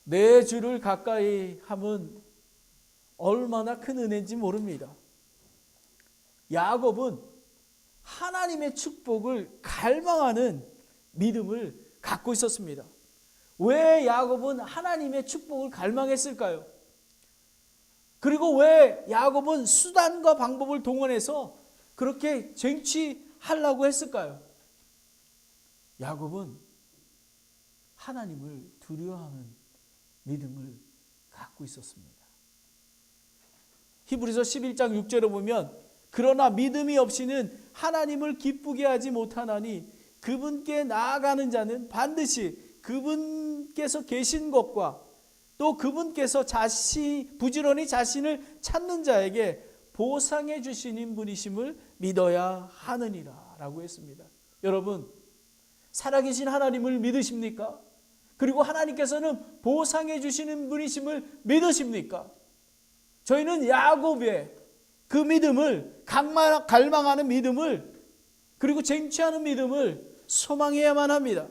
내 주를 가까이 함은 얼마나 큰 은혜인지 모릅니다. 야곱은 하나님의 축복을 갈망하는 믿음을 갖고 있었습니다. 왜 야곱은 하나님의 축복을 갈망했을까요? 그리고 왜 야곱은 수단과 방법을 동원해서 그렇게 쟁취하려고 했을까요? 야곱은 하나님을 두려워하는 믿음을 갖고 있었습니다. 히브리서 11장 6절에 보면 그러나 믿음이 없이는 하나님을 기쁘게 하지 못하나니 그분께 나아가는 자는 반드시 그분께서 계신 것과 또 그분께서 부지런히 자신을 찾는 자에게 보상해 주시는 분이심을 믿어야 하느니라 라고 했습니다. 여러분, 살아계신 하나님을 믿으십니까? 그리고 하나님께서는 보상해 주시는 분이심을 믿으십니까? 저희는 야곱의 그 믿음을, 갈망하는 믿음을, 그리고 쟁취하는 믿음을 소망해야만 합니다.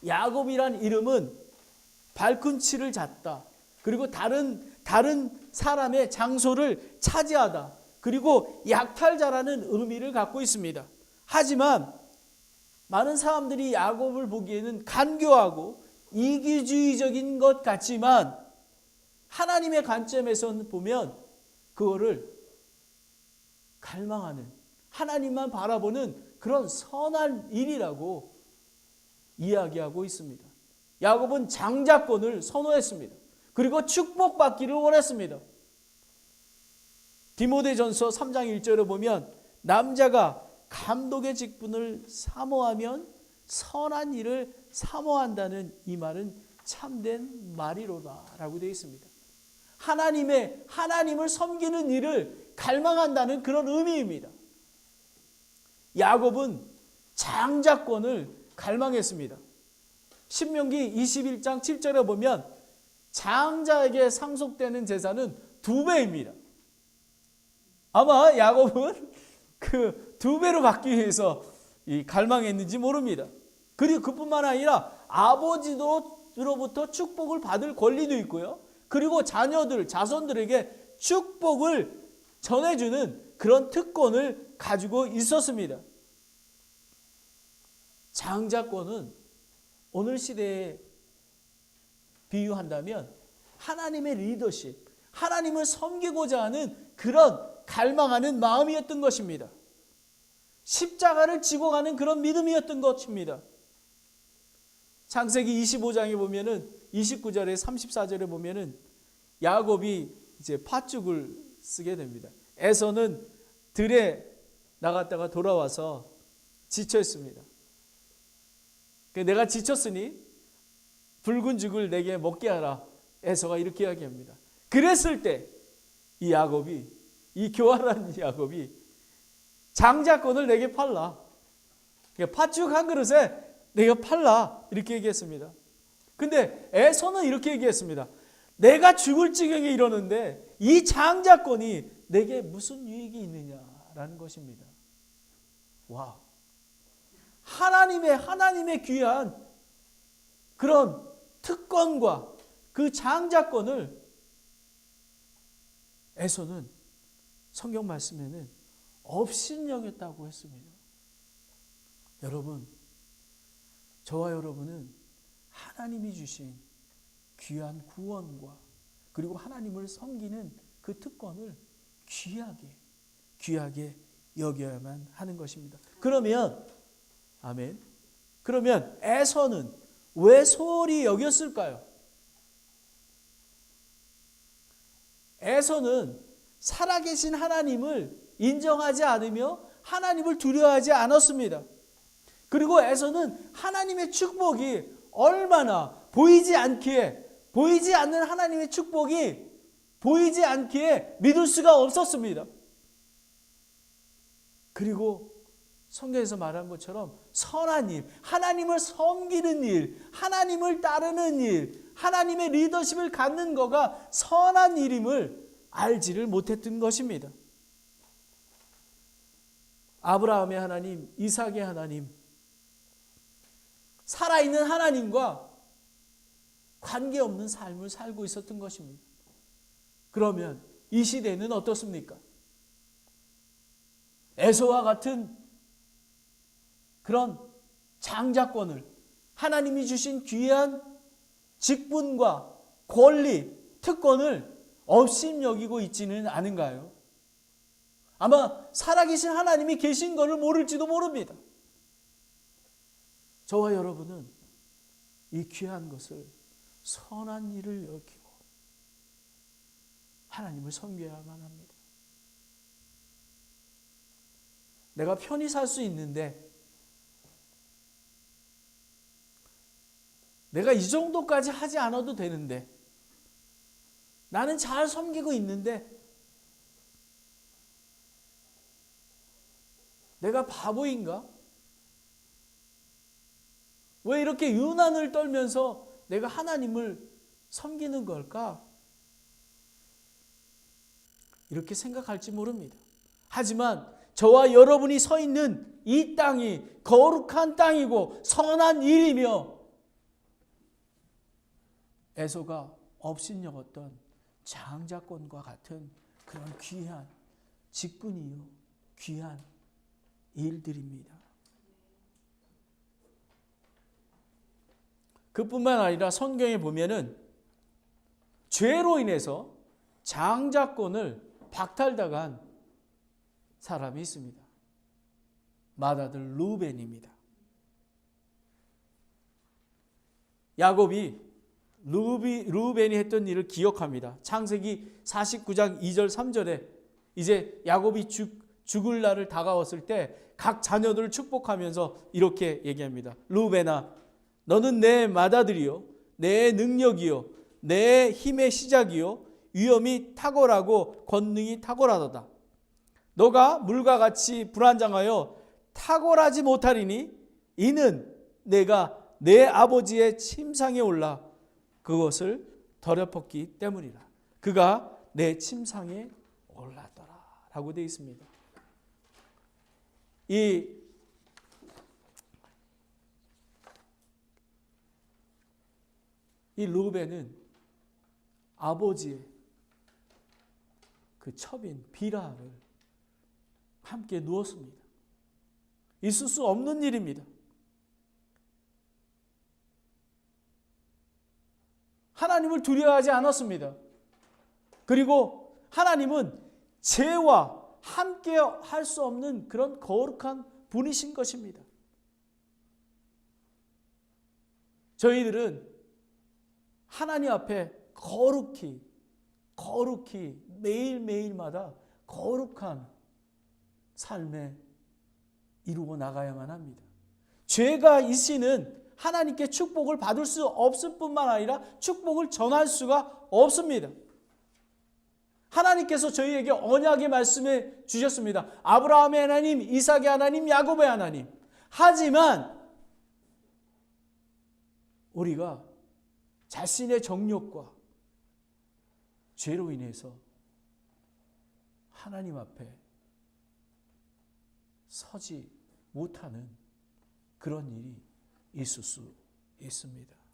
야곱이란 이름은 발꿈치를 잡다, 그리고 다른 사람의 장소를 차지하다, 그리고 약탈자라는 의미를 갖고 있습니다. 하지만 많은 사람들이 야곱을 보기에는 간교하고 이기주의적인 것 같지만 하나님의 관점에서 보면 그거를 갈망하는, 하나님만 바라보는 그런 선한 일이라고 이야기하고 있습니다. 야곱은 장자권을 선호했습니다. 그리고 축복받기를 원했습니다. 디모데전서 3장 1절에 보면 남자가 감독의 직분을 사모하면 선한 일을 사모한다는 이 말은 참된 말이로다 라고 되어 있습니다. 하나님을 섬기는 일을 갈망한다는 그런 의미입니다. 야곱은 장자권을 갈망했습니다. 신명기 21장 7절에 보면 장자에게 상속되는 재산은 2배입니다. 아마 야곱은 그 2배로 받기 위해서 갈망했는지 모릅니다. 그리고 그뿐만 아니라 아버지로부터 축복을 받을 권리도 있고요. 그리고 자손들에게 축복을 전해주는 그런 특권을 가지고 있었습니다. 장자권은 오늘 시대에 비유한다면 하나님의 리더십, 하나님을 섬기고자 하는 그런 갈망하는 마음이었던 것입니다. 십자가를 지고 가는 그런 믿음이었던 것입니다. 창세기 25장에 보면은 29절에 34절에 보면은 야곱이 이제 팥죽을 쓰게 됩니다. 에서는 들에 나갔다가 돌아와서 지쳐 있습니다. 내가 지쳤으니 붉은 죽을 내게 먹게 하라. 에서가 이렇게 이야기합니다. 그랬을 때 이 교활한 야곱이 장자권을 내게 팔라. 팥죽 한 그릇에 내가 팔라. 이렇게 얘기했습니다. 근데 에서는 이렇게 얘기했습니다. 내가 죽을 지경에 이르는데 이 장자권이 내게 무슨 유익이 있느냐라는 것입니다. 와, 하나님의 귀한 그런 특권과 그 장자권을 에서는 성경 말씀에는 업신여겼다고 했습니다. 여러분, 저와 여러분은 하나님이 주신 귀한 구원과 그리고 하나님을 섬기는 그 특권을 귀하게 여겨야만 하는 것입니다. 그러면 아멘. 그러면 에서는 왜 소홀히 여겼을까요? 에서는 살아계신 하나님을 인정하지 않으며 하나님을 두려워하지 않았습니다. 그리고 에서는 하나님의 축복이 얼마나 보이지 않는 하나님의 축복이 보이지 않기에 믿을 수가 없었습니다. 그리고 성경에서 말한 것처럼 선한 일, 하나님을 섬기는 일, 하나님을 따르는 일, 하나님의 리더십을 갖는 거가 선한 일임을 알지를 못했던 것입니다. 아브라함의 하나님, 이삭의 하나님, 살아있는 하나님과 관계없는 삶을 살고 있었던 것입니다. 그러면 이 시대는 어떻습니까? 에서와 같은 그런 장자권을, 하나님이 주신 귀한 직분과 권리, 특권을 업신여기고 있지는 않은가요? 아마 살아계신 하나님이 계신 것을 모를지도 모릅니다. 저와 여러분은 이 귀한 것을, 선한 일을 여기고 하나님을 섬겨야만 합니다. 내가 편히 살 수 있는데, 내가 이 정도까지 하지 않아도 되는데, 나는 잘 섬기고 있는데, 내가 바보인가? 왜 이렇게 유난을 떨면서 내가 하나님을 섬기는 걸까? 이렇게 생각할지 모릅니다. 하지만 저와 여러분이 서 있는 이 땅이 거룩한 땅이고 선한 일이며 에서가 업신여겼던 장자권과 같은 그런 귀한 직분이요, 귀한 일들입니다. 그뿐만 아니라 성경에 보면은 죄로 인해서 장자권을 박탈당한 사람이 있습니다. 맏아들 르우벤입니다. 야곱이 르우벤이 했던 일을 기억합니다. 창세기 49장 2절 3절에 이제 야곱이 죽을 날을 다가왔을 때 각 자녀들을 축복하면서 이렇게 얘기합니다. 르우벤아, 너는 내 맏아들이요, 내 능력이요, 내 힘의 시작이요, 위엄이 탁월하고 권능이 탁월하도다. 너가 물과 같이 불안정하여 탁월하지 못하리니 이는 내가 내 아버지의 침상에 올라 그것을 더럽혔기 때문이라. 그가 내 침상에 올랐더라 라고 되어 있습니다. 이 르우벤은 아버지의 그 첩인 비라를 함께 누웠습니다. 있을 수 없는 일입니다. 하나님을 두려워하지 않았습니다. 그리고 하나님은 죄와 함께 할 수 없는 그런 거룩한 분이신 것입니다. 저희들은 하나님 앞에 거룩히 매일매일마다 거룩한 삶에 이루고 나가야만 합니다. 죄가 있이는 하나님께 축복을 받을 수 없을 뿐만 아니라 축복을 전할 수가 없습니다. 하나님께서 저희에게 언약의 말씀을 주셨습니다. 아브라함의 하나님, 이삭의 하나님, 야곱의 하나님. 하지만 우리가 자신의 정욕과 죄로 인해서 하나님 앞에 서지 못하는 그런 일이 있을 수 있습니다.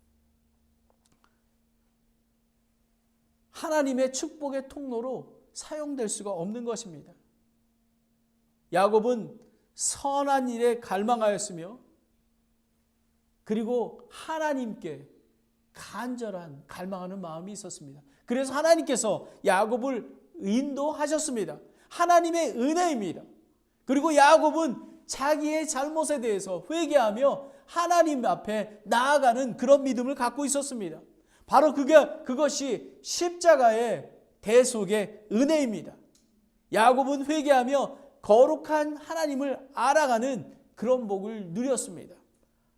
하나님의 축복의 통로로 사용될 수가 없는 것입니다. 야곱은 선한 일에 갈망하였으며 그리고 하나님께 간절한 갈망하는 마음이 있었습니다. 그래서 하나님께서 야곱을 인도하셨습니다. 하나님의 은혜입니다. 그리고 야곱은 자기의 잘못에 대해서 회개하며 하나님 앞에 나아가는 그런 믿음을 갖고 있었습니다. 바로 그것이 십자가의 대속의 은혜입니다. 야곱은 회개하며 거룩한 하나님을 알아가는 그런 복을 누렸습니다.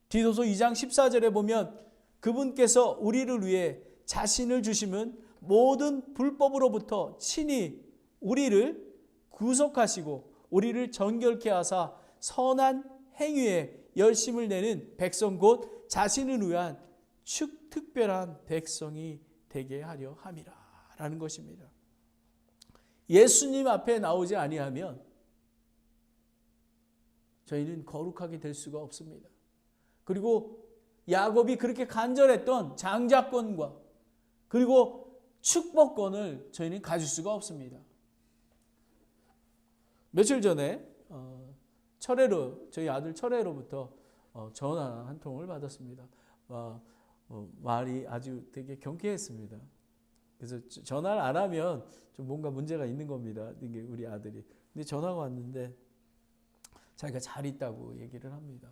디도서 2장 14절에 보면 그분께서 우리를 위해 자신을 주심은 모든 불법으로부터 친히 우리를 구속하시고 우리를 정결케 하사 선한 행위에 열심을 내는 백성 곧 자신을 위한 특별한 백성이 되게 하려 함이라 라는 것입니다. 예수님 앞에 나오지 아니하면 저희는 거룩하게 될 수가 없습니다. 그리고 야곱이 그렇게 간절했던 장자권과 그리고 축복권을 저희는 가질 수가 없습니다. 며칠 전에 저희 아들 철회로부터 전화 한 통을 받았습니다. 말이 아주 되게 경쾌했습니다. 그래서 전화를 안 하면 좀 뭔가 문제가 있는 겁니다. 이게 우리 아들이. 근데 전화가 왔는데 자기가 잘 있다고 얘기를 합니다.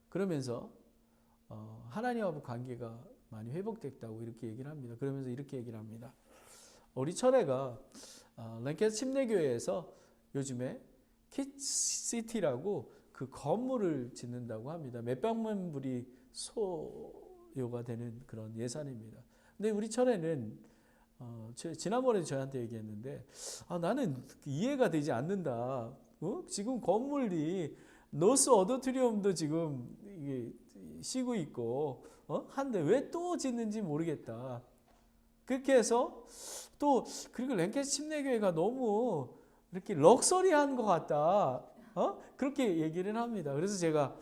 그러면서 하나님하고 관계가 많이 회복됐다고 이렇게 얘기를 합니다. 그러면서 이렇게 얘기를 합니다. 우리 철회가 랭캐스터 침례교회에서 요즘에 키시티라고 그 건물을 짓는다고 합니다. 몇백만 불이 소요가 되는 그런 예산입니다. 근데 우리 철회는 지난번에 저한테 얘기했는데 나는 이해가 되지 않는다. 지금 건물이 노스 어도토리움도 지금 이게 쉬고 있고 한데 왜 또 짓는지 모르겠다. 그렇게 해서 또 그리고 랭캐스터 침례교회가 너무 이렇게 럭셔리한 것 같다. 그렇게 얘기를 합니다. 그래서 제가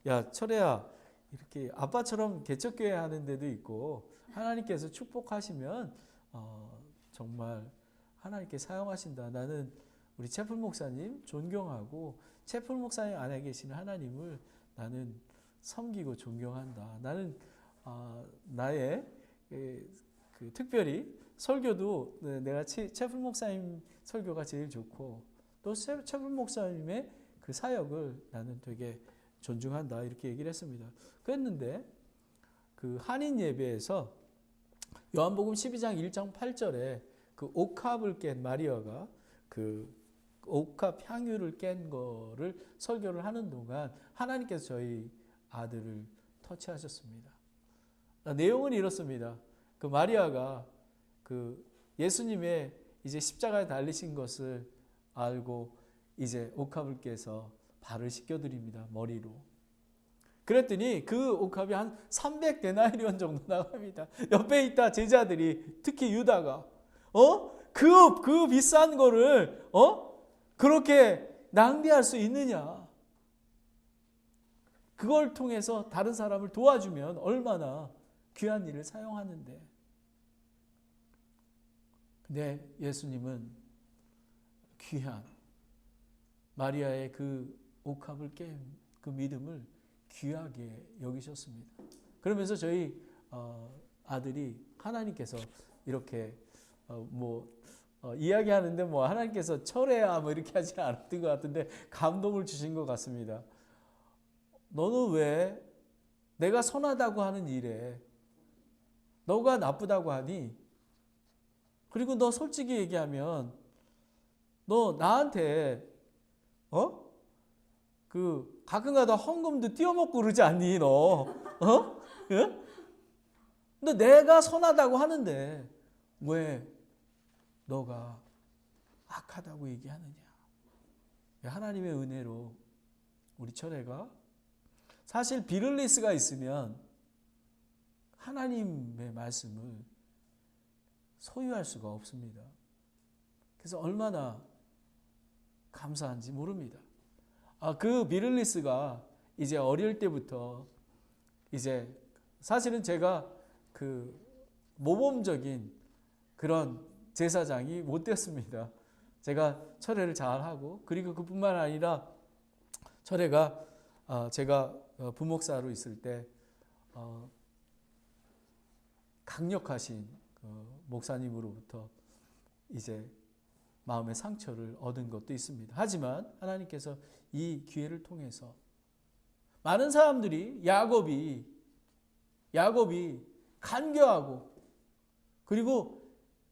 야 철회야 이렇게 아빠처럼 개척교회 하는 데도 있고 하나님께서 축복하시면 정말 하나님께 사용하신다. 나는 우리 채플 목사님 존경하고 채플 목사님 안에 계시는 하나님을 나는 섬기고 존경한다. 나는 나의 그 특별히 설교도 내가 채플 목사님 설교가 제일 좋고 또 채플 목사님의 그 사역을 나는 되게 존중한다. 이렇게 얘기를 했습니다. 그랬는데 그 한인 예배에서 요한복음 12장 1장 8절에 그 옥합을 깬 마리아가 그 옥합 향유를 깬 거를 설교를 하는 동안 하나님께서 저희 아들을 터치하셨습니다. 내용은 이렇습니다. 그 마리아가 그 예수님의 이제 십자가에 달리신 것을 알고 이제 옥합을 깨서 발을 씻겨드립니다. 머리로. 그랬더니 그 옥합이 한 300데나리온 정도 나갑니다. 옆에 있다 제자들이 특히 유다가 그 비싼 거를 그렇게 낭비할 수 있느냐. 그걸 통해서 다른 사람을 도와주면 얼마나 귀한 일을 사용하는데. 근데 예수님은 귀한 마리아의 그 옥합을 깬 그 믿음을 귀하게 여기셨습니다. 그러면서 저희 아들이 하나님께서 이렇게 이야기하는데 하나님께서 철회야 이렇게 하지 않았던 것 같은데 감동을 주신 것 같습니다. 너는 왜 내가 선하다고 하는 일에 너가 나쁘다고 하니? 그리고 너 솔직히 얘기하면 너 나한테 그 가끔가다 헌금도 띄워먹고 그러지 않니 너? 예? 근데 내가 선하다고 하는데 왜 너가 악하다고 얘기하느냐? 하나님의 은혜로 우리 철회가 사실 비를리스가 있으면 하나님의 말씀을 소유할 수가 없습니다. 그래서 얼마나 감사한지 모릅니다. 그 비를리스가 이제 어릴 때부터 이제 사실은 제가 그 모범적인 그런 제사장이 못 됐습니다. 제가 철회를 잘하고 그리고 그뿐만 아니라 철회가 제가 부목사로 있을 때 강력하신 목사님으로부터 이제 마음의 상처를 얻은 것도 있습니다. 하지만 하나님께서 이 기회를 통해서 많은 사람들이 야곱이 간교하고 그리고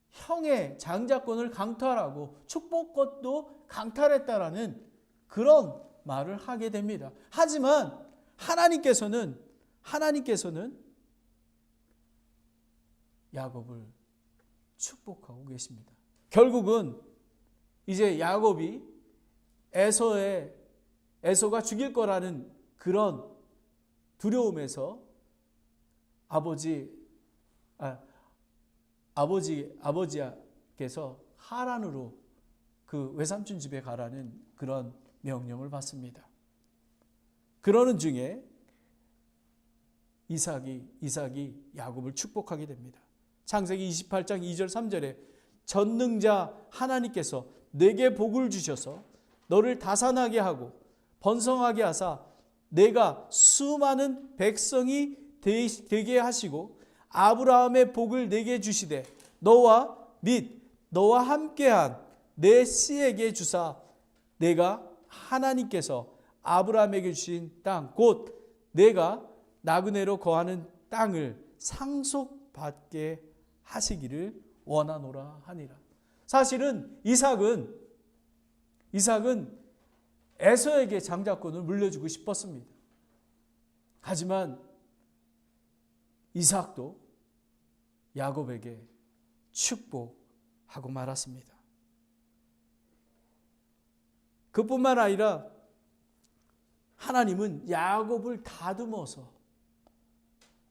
형의 장자권을 강탈하고 축복권도 강탈했다라는 그런 말을 하게 됩니다. 하지만 하나님께서는 야곱을 축복하고 계십니다. 결국은 이제 야곱이 에서가 죽일 거라는 그런 두려움에서 아버지께서 하란으로 그 외삼촌 집에 가라는 그런 명령을 받습니다. 그러는 중에 이삭이 야곱을 축복하게 됩니다. 창세기 28장 2절 3절에 전능자 하나님께서 내게 복을 주셔서 너를 다산하게 하고 번성하게 하사 내가 수많은 백성이 되게 하시고 아브라함의 복을 내게 주시되 너와 너와 함께한 내 씨에게 주사 내가 하나님께서 아브라함에게 주신 땅 곧 내가 나그네로 거하는 땅을 상속받게 하시기를 원하노라 하니라. 사실은 이삭은 에서에게 장자권을 물려주고 싶었습니다. 하지만 이삭도 야곱에게 축복하고 말았습니다. 그뿐만 아니라 하나님은 야곱을 다듬어서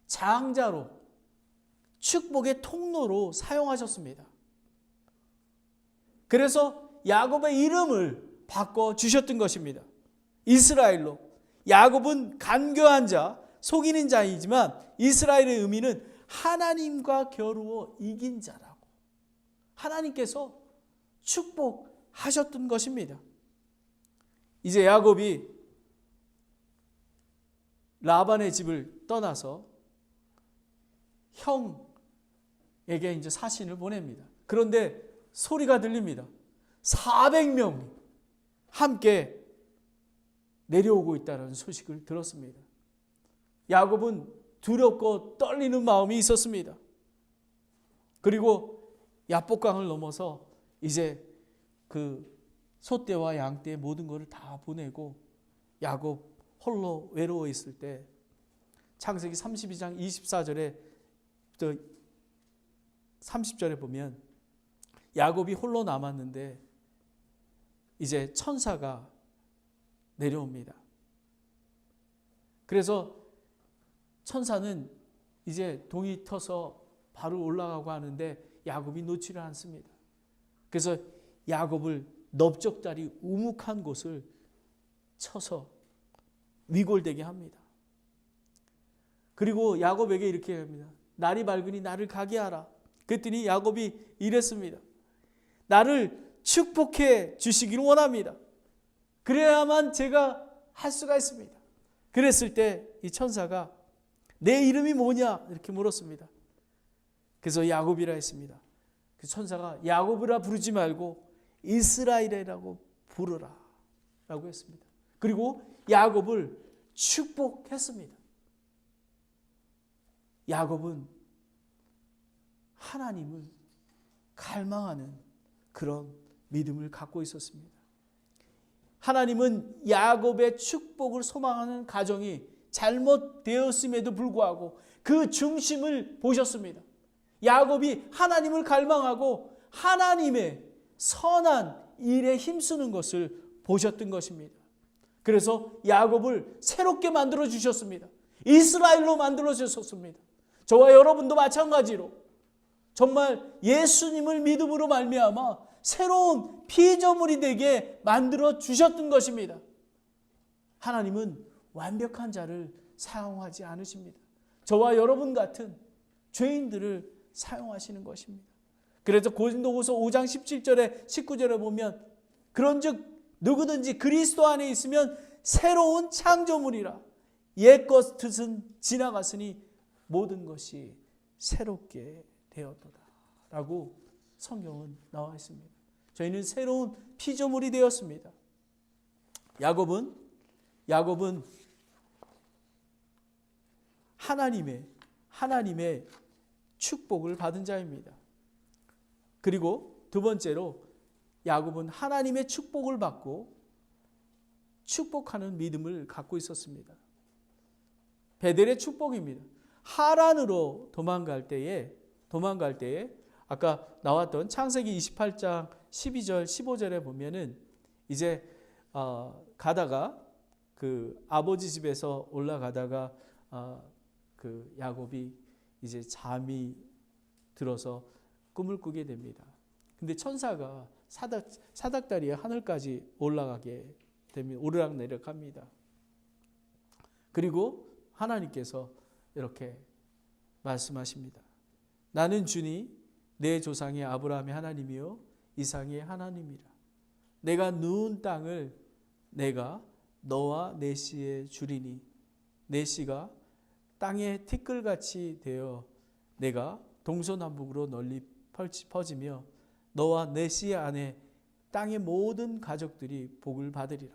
장자로 축복의 통로로 사용하셨습니다. 그래서 야곱의 이름을 바꿔 주셨던 것입니다. 이스라엘로. 야곱은 간교한 자, 속이는 자이지만 이스라엘의 의미는 하나님과 겨루어 이긴 자라고 하나님께서 축복하셨던 것입니다. 이제 야곱이 라반의 집을 떠나서 형에게 이제 사신을 보냅니다. 그런데 소리가 들립니다. 400명이 함께 내려오고 있다는 소식을 들었습니다. 야곱은 두렵고 떨리는 마음이 있었습니다. 그리고 야복강을 넘어서 이제 그 소떼와 양떼의 모든 것을 다 보내고 야곱 홀로 외로워 있을 때 창세기 32장 24절에 또 30절에 보면 야곱이 홀로 남았는데 이제 천사가 내려옵니다. 그래서 천사는 이제 동이 터서 바로 올라가고 하는데 야곱이 놓지를 않습니다. 그래서 야곱을 넓적다리 우묵한 곳을 쳐서 위골되게 합니다. 그리고 야곱에게 이렇게 합니다. 날이 밝으니 나를 가게 하라. 그랬더니 야곱이 이랬습니다. 나를 축복해 주시기를 원합니다. 그래야만 제가 할 수가 있습니다. 그랬을 때 이 천사가 내 이름이 뭐냐 이렇게 물었습니다. 그래서 야곱이라 했습니다. 그 천사가 야곱이라 부르지 말고 이스라엘이라고 부르라 라고 했습니다. 그리고 야곱을 축복했습니다. 야곱은 하나님을 갈망하는 그런 믿음을 갖고 있었습니다. 하나님은 야곱의 축복을 소망하는 가정이 잘못되었음에도 불구하고 그 중심을 보셨습니다. 야곱이 하나님을 갈망하고 하나님의 선한 일에 힘쓰는 것을 보셨던 것입니다. 그래서 야곱을 새롭게 만들어 주셨습니다. 이스라엘로 만들어 주셨습니다. 저와 여러분도 마찬가지로 정말 예수님을 믿음으로 말미암아 새로운 피조물이 되게 만들어 주셨던 것입니다. 하나님은 완벽한 자를 사용하지 않으십니다. 저와 여러분 같은 죄인들을 사용하시는 것입니다. 그래서 고린도후서 5장 17절에 19절에 보면 그런즉 누구든지 그리스도 안에 있으면 새로운 창조물이라 옛것은 지나갔으니 모든 것이 새롭게 되었도다 라고 성경은 나와 있습니다. 저희는 새로운 피조물이 되었습니다. 야곱은 하나님의 축복을 받은 자입니다. 그리고 두 번째로 야곱은 하나님의 축복을 받고 축복하는 믿음을 갖고 있었습니다. 베델의 축복입니다. 하란으로 도망갈 때에 아까 나왔던 창세기 28장 12절 15절에 보면은 이제 가다가 그 아버지 집에서 올라가다가 그 야곱이 이제 잠이 들어서 꿈을 꾸게 됩니다. 근데 천사가 사닥다리에 하늘까지 올라가게 됩니다. 오르락내리락 합니다. 그리고 하나님께서 이렇게 말씀하십니다. 나는 주니 내 조상의 아브라함의 하나님이요 이삭의 하나님이라. 내가 누운 땅을 내가 너와 내 씨에 주리니 내 씨가 땅의 티끌같이 되어 내가 동서남북으로 널리 퍼지며 너와 내 씨 안에 땅의 모든 가족들이 복을 받으리라.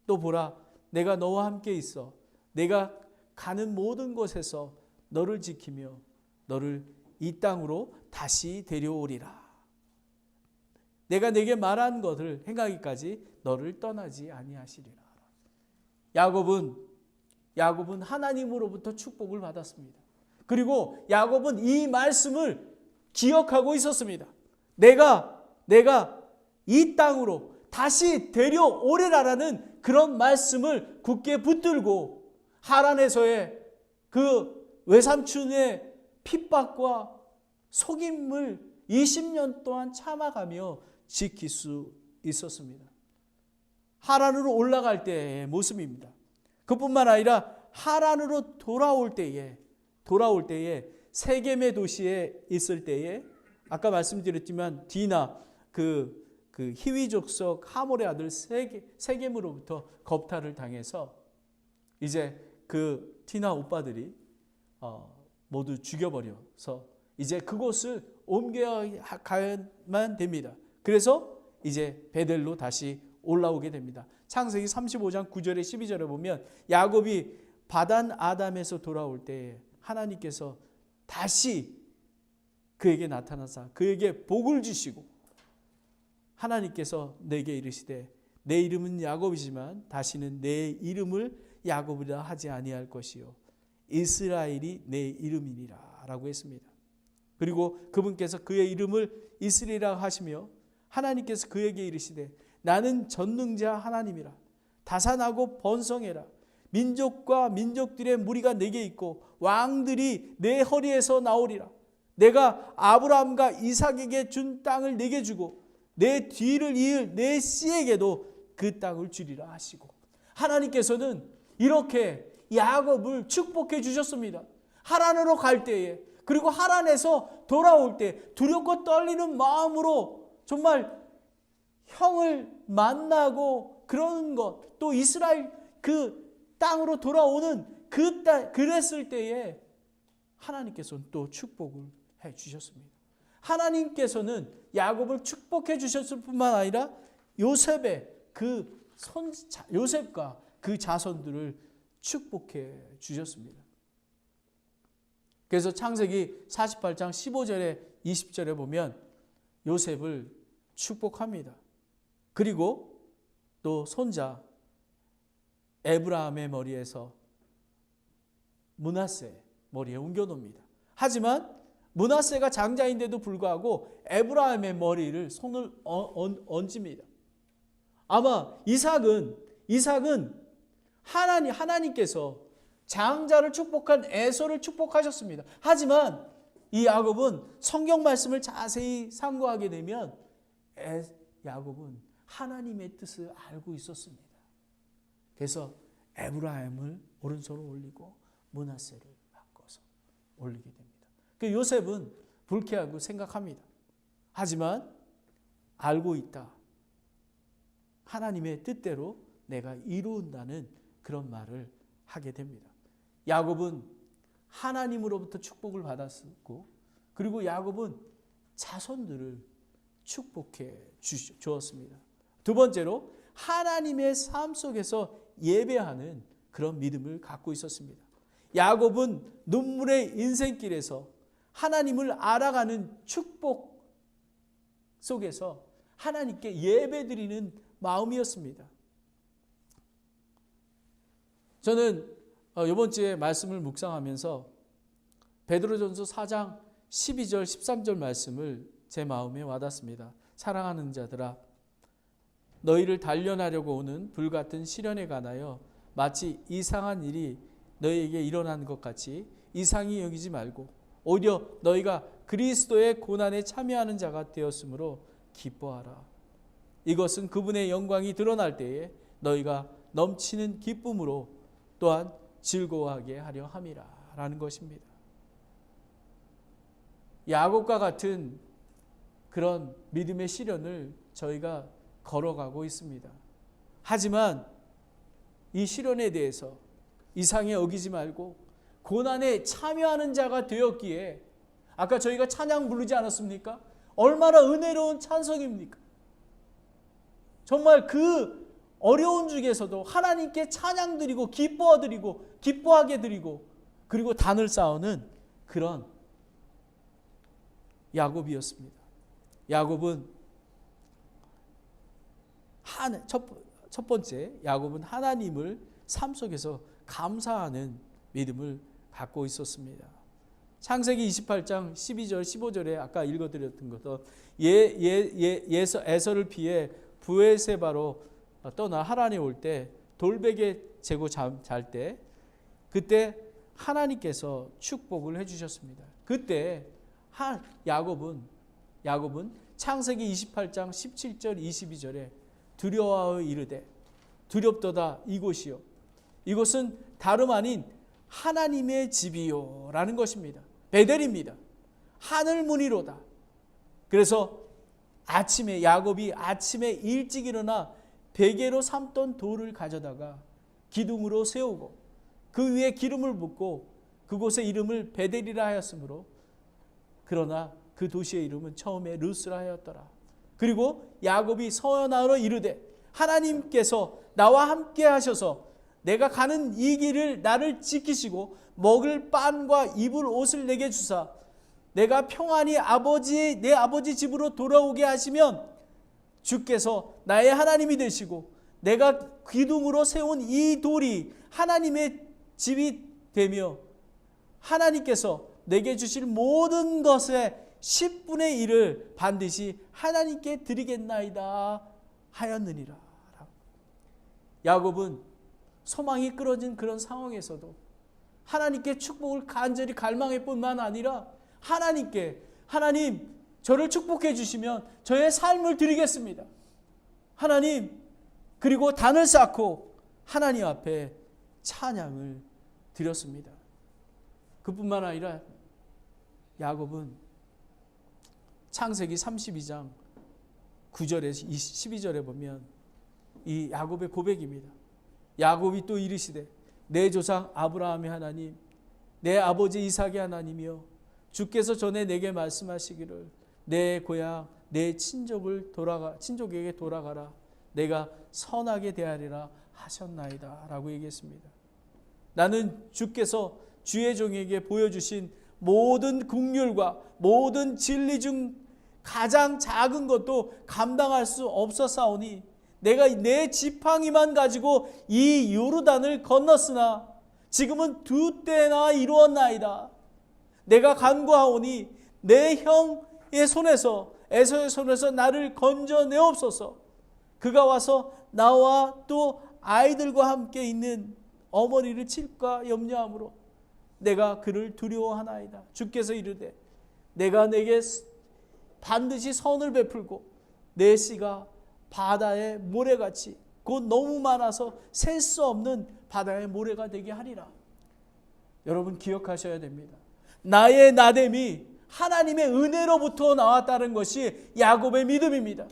또 보라, 내가 너와 함께 있어 내가 가는 모든 곳에서 너를 지키며 너를 이 땅으로 다시 데려오리라. 내가 내게 말한 것을 행하기까지 너를 떠나지 아니하시리라. 야곱은 하나님으로부터 축복을 받았습니다. 그리고 야곱은 이 말씀을 기억하고 있었습니다. 내가 이 땅으로 다시 데려오리라라는 그런 말씀을 굳게 붙들고 하란에서의 그 외삼촌의 핍박과 속임을 20년 동안 참아가며 지킬 수 있었습니다. 하란으로 올라갈 때의 모습입니다. 그뿐만 아니라 하란으로 돌아올 때에 세겜의 도시에 있을 때에 아까 말씀드렸지만 디나 그 히위 족속 하몰의 아들 세겜으로부터 겁탈을 당해서 이제 그 디나 오빠들이 모두 죽여버려서 이제 그곳을 옮겨가야만 됩니다. 그래서 이제 베델로 다시 올라오게 됩니다. 창세기 35장 9절에 12절에 보면 야곱이 바단 아담에서 돌아올 때 하나님께서 다시 그에게 나타나사 그에게 복을 주시고 하나님께서 내게 이르시되 내 이름은 야곱이지만 다시는 내 이름을 야곱이라 하지 아니할 것이요 이스라엘이 내 이름이니라 라고 했습니다. 그리고 그분께서 그의 이름을 이스라엘이라 하시며 하나님께서 그에게 이르시되 나는 전능자 하나님이라 다산하고 번성해라 민족과 민족들의 무리가 내게 있고 왕들이 내 허리에서 나오리라. 내가 아브라함과 이삭에게 준 땅을 내게 주고 내 뒤를 이을 내 씨에게도 그 땅을 주리라 하시고 하나님께서는 이렇게 야곱을 축복해 주셨습니다. 하란으로 갈 때에 그리고 하란에서 돌아올 때 두렵고 떨리는 마음으로 정말 형을 만나고 그런 것 또 이스라엘 그 땅으로 돌아오는 그랬을 때에 하나님께서는 또 축복을 해 주셨습니다. 하나님께서는 야곱을 축복해 주셨을 뿐만 아니라 요셉의 요셉과 그 자손들을 축복해 주셨습니다. 그래서 창세기 48장 15절에 20절에 보면 요셉을 축복합니다. 그리고 또 손자 에브라함의 머리에서 므낫세 머리에 옮겨놓습니다. 하지만 므낫세가 장자인데도 불구하고 에브라함의 머리를 손을 얹습니다. 아마 이삭은 하나님께서 장자를 축복한 에서를 축복하셨습니다. 하지만 이 야곱은 성경 말씀을 자세히 상고하게 되면 야곱은 하나님의 뜻을 알고 있었습니다. 그래서 에브라임을 오른손으로 올리고 므낫세를 바꿔서 올리게 됩니다. 그 요셉은 불쾌하고 생각합니다. 하지만 알고 있다. 하나님의 뜻대로 내가 이루온다는 그런 말을 하게 됩니다. 야곱은 하나님으로부터 축복을 받았고 그리고 야곱은 자손들을 축복해 주었습니다. 두 번째로 하나님의 삶 속에서 예배하는 그런 믿음을 갖고 있었습니다. 야곱은 눈물의 인생길에서 하나님을 알아가는 축복 속에서 하나님께 예배드리는 마음이었습니다. 저는 이번 주에 말씀을 묵상하면서 베드로전서 4장 12절 13절 말씀을 제 마음에 와닿습니다. 사랑하는 자들아 너희를 단련하려고 오는 불같은 시련에 관하여 마치 이상한 일이 너희에게 일어난 것 같이 이상히 여기지 말고 오히려 너희가 그리스도의 고난에 참여하는 자가 되었으므로 기뻐하라. 이것은 그분의 영광이 드러날 때에 너희가 넘치는 기쁨으로 또한 즐거워하게 하려 함이라 있다라는 것입니다. 야곱과 같은 그런 믿음의 시련을 저희가 걸어가고 있습니다. 하지만 이 시련에 대해서 이상히 여기지 말고 고난에 참여하는 자가 되었기에, 아까 저희가 찬양 부르지 않았습니까? 얼마나 은혜로운 찬송입니까? 정말 그 어려운 중에서도 하나님께 찬양 드리고 기뻐하게 드리고 그리고 단을 쌓는 그런 야곱이었습니다. 야곱은 첫 번째, 야곱은 하나님을 삶 속에서 감사하는 믿음을 갖고 있었습니다. 창세기 28장 12절 15절에 아까 읽어드렸던 것도 에서를 피해 브엘세바로 떠나 하란에 올 때 돌베개 재고 잘 때 그때 하나님께서 축복을 해주셨습니다. 그때 야곱은 창세기 28장 17절 22절에 두려워하여 이르되 두렵도다 이곳이요 이곳은 다름 아닌 하나님의 집이요 라는 것입니다. 베델입니다. 하늘문이로다. 그래서 야곱이 아침에 일찍 일어나 베개로 삼던 돌을 가져다가 기둥으로 세우고 그 위에 기름을 붓고 그곳의 이름을 베델이라 하였으므로, 그러나 그 도시의 이름은 처음에 루스라 하였더라. 그리고 야곱이 서원하러 이르되 하나님께서 나와 함께 하셔서 내가 가는 이 길을 나를 지키시고 먹을 빵과 입을 옷을 내게 주사 내가 평안히 내 아버지 집으로 돌아오게 하시면 주께서 나의 하나님이 되시고 내가 기둥으로 세운 이 돌이 하나님의 집이 되며 하나님께서 내게 주실 모든 것의 10분의 1을 반드시 하나님께 드리겠나이다 하였느니라. 야곱은 소망이 끊어진 그런 상황에서도 하나님께 축복을 간절히 갈망할 뿐만 아니라 하나님 저를 축복해 주시면 저의 삶을 드리겠습니다. 하나님, 그리고 단을 쌓고 하나님 앞에 찬양을 드렸습니다. 그뿐만 아니라 야곱은 창세기 32장 9절에서 12절에 보면 이 야곱의 고백입니다. 야곱이 또 이르시되 내 조상 아브라함의 하나님, 내 아버지 이삭의 하나님이여, 주께서 전에 내게 말씀하시기를 내 고향 내 친족에게 돌아가라, 내가 선하게 대하리라 하셨나이다 라고 얘기했습니다. 나는 주께서 주의 종에게 보여주신 모든 긍휼과 모든 진리 중 가장 작은 것도 감당할 수 없었사오니 내가 내 지팡이만 가지고 이 요르단을 건넜으나 지금은 2때나 이루었나이다. 내가 간구하오니 내 형의 손에서 에서의 손에서 나를 건져내옵소서. 그가 와서 나와 또 아이들과 함께 있는 어머니를 칠까 염려함으로 내가 그를 두려워하나이다. 주께서 이르되 내가 내게 반드시 선을 베풀고 내 씨가 바다의 모래같이 곧 너무 많아서 셀 수 없는 바다의 모래가 되게 하리라. 여러분 기억하셔야 됩니다. 나의 나됨이 하나님의 은혜로부터 나왔다는 것이 야곱의 믿음입니다.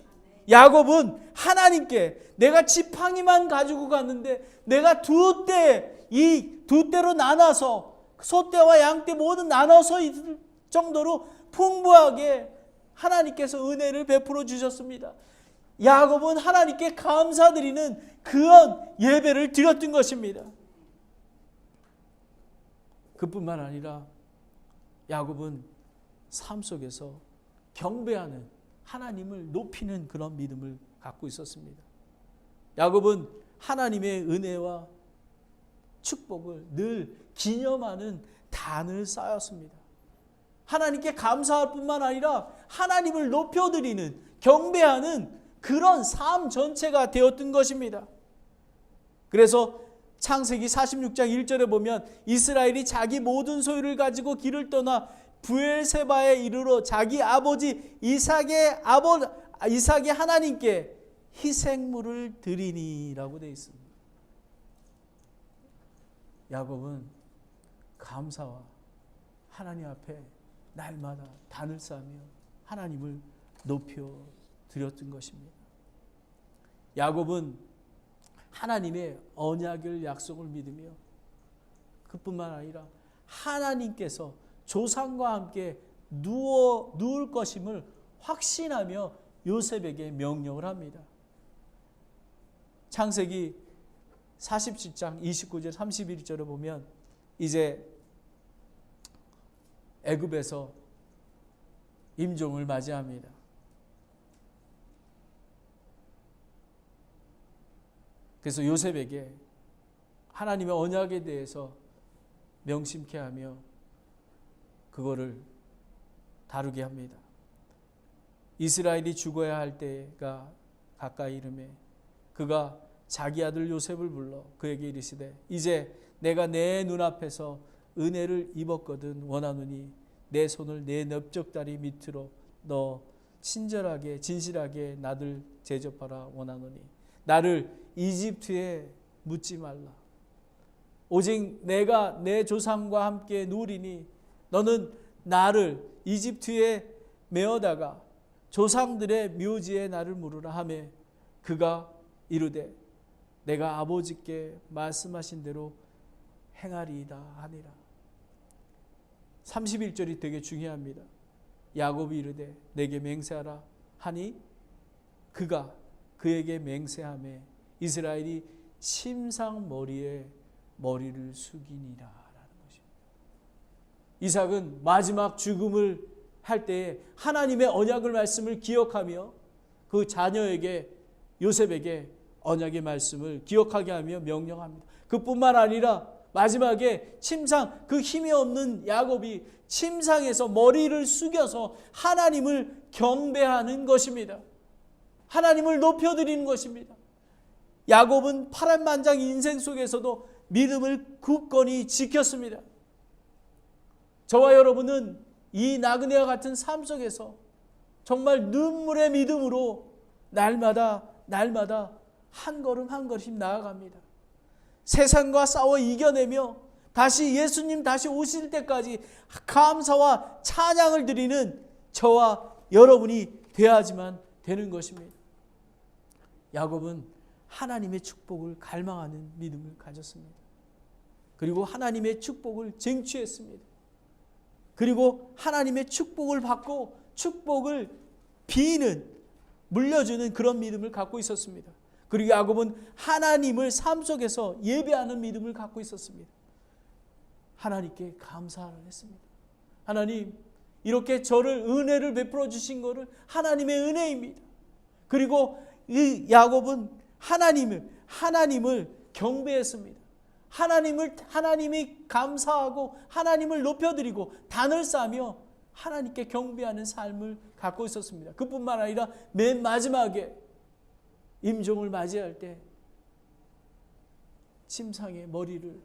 야곱은 하나님께 내가 지팡이만 가지고 갔는데 내가 2대로 나눠서 소떼와 양떼 모두 나눠서 있을 정도로 풍부하게 하나님께서 은혜를 베풀어 주셨습니다. 야곱은 하나님께 감사드리는 그런 예배를 드렸던 것입니다. 그뿐만 아니라 야곱은 삶 속에서 경배하는, 하나님을 높이는 그런 믿음을 갖고 있었습니다. 야곱은 하나님의 은혜와 축복을 늘 기념하는 단을 쌓았습니다. 하나님께 감사할 뿐만 아니라 하나님을 높여드리는, 경배하는 그런 삶 전체가 되었던 것입니다. 그래서 창세기 46장 1절에 보면 이스라엘이 자기 모든 소유를 가지고 길을 떠나 브엘세바에 이르러 자기 아버지 이삭의 하나님께 희생물을 드리니라고 되어 있습니다. 야곱은 감사와 하나님 앞에 날마다 단을 쌓으며 하나님을 높여 드렸던 것입니다. 야곱은 하나님의 언약을 약속을 믿으며 그뿐만 아니라 하나님께서 조상과 함께 누울 것임을 확신하며 요셉에게 명령을 합니다. 창세기 47장 29절 31절을 보면 이제 애굽에서 임종을 맞이합니다. 그래서 요셉에게 하나님의 언약에 대해서 명심케 하며 그거를 다루게 합니다. 이스라엘이 죽어야 할 때가 가까이 이르매 그가 자기 아들 요셉을 불러 그에게 이르시되 이제 내가 내 눈앞에서 은혜를 입었거든 원하노니 내 손을 내 넓적다리 밑으로 넣어 친절하게 진실하게 나를 대접하라 원하노니 나를 이집트에 묻지 말라. 오직 내가 내 조상과 함께 누리니 너는 나를 이집트에 메어다가 조상들의 묘지에 나를 물으라 하매 그가 이르되 내가 아버지께 말씀하신 대로 행하리이다 하니라. 31절이 되게 중요합니다. 야곱이 이르되 내게 맹세하라 하니 그가 그에게 맹세하매 이스라엘이 침상 머리에 머리를 숙이니라 라는 것입니다. 이삭은 마지막 죽음을 할 때에 하나님의 언약의 말씀을 기억하며 그 자녀에게 요셉에게 언약의 말씀을 기억하게 하며 명령합니다. 그뿐만 아니라 마지막에 침상 그 힘이 없는 야곱이 침상에서 머리를 숙여서 하나님을 경배하는 것입니다. 하나님을 높여드리는 것입니다. 야곱은 파란만장 인생 속에서도 믿음을 굳건히 지켰습니다. 저와 여러분은 이 나그네와 같은 삶 속에서 정말 눈물의 믿음으로 날마다 한 걸음 한 걸음 나아갑니다. 세상과 싸워 이겨내며 다시 예수님 다시 오실 때까지 감사와 찬양을 드리는 저와 여러분이 되어야지만 되는 것입니다. 야곱은 하나님의 축복을 갈망하는 믿음을 가졌습니다. 그리고 하나님의 축복을 쟁취했습니다. 그리고 하나님의 축복을 받고 축복을 비는 물려주는 그런 믿음을 갖고 있었습니다. 그리고 야곱은 하나님을 삶 속에서 예배하는 믿음을 갖고 있었습니다. 하나님께 감사를 했습니다. 하나님 이렇게 저를 은혜를 베풀어 주신 것을 하나님의 은혜입니다. 그리고 이 야곱은 하나님을 경배했습니다. 하나님이 감사하고 하나님을 높여드리고 단을 쌓으며 하나님께 경배하는 삶을 갖고 있었습니다. 그뿐만 아니라 맨 마지막에 임종을 맞이할 때 침상에 머리를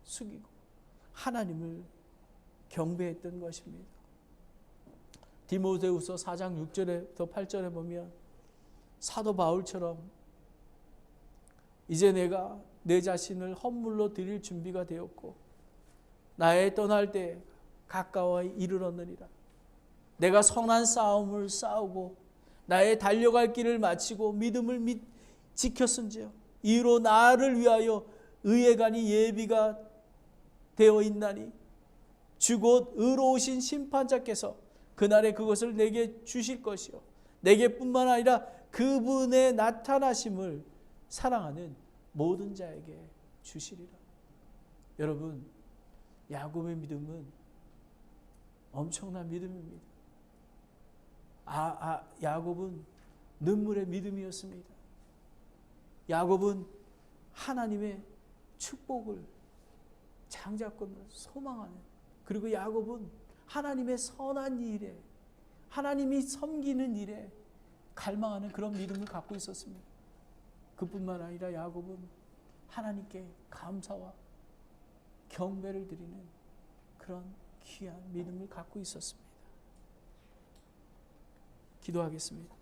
숙이고 하나님을 경배했던 것입니다. 디모데후서 4장 6절에서 8절에 보면 사도 바울처럼 이제 내가 내 자신을 헌물로 드릴 준비가 되었고 나의 떠날 때 가까워 이르렀느니라. 내가 선한 싸움을 싸우고 나의 달려갈 길을 마치고 믿음을 지켰은지요. 이로 나를 위하여 의의 관이 예비가 되어 있나니 주 곧 의로우신 심판자께서 그날에 그것을 내게 주실 것이요 내게뿐만 아니라 그분의 나타나심을 사랑하는 모든 자에게 주시리라. 여러분, 야곱의 믿음은 엄청난 믿음입니다. 야곱은 눈물의 믿음이었습니다. 야곱은 하나님의 축복을 장자권을 소망하는, 그리고 야곱은 하나님의 선한 일에, 하나님이 섬기는 일에 갈망하는 그런 믿음을 갖고 있었습니다. 그뿐만 아니라 야곱은 하나님께 감사와 경배를 드리는 그런 귀한 믿음을 갖고 있었습니다. 기도하겠습니다.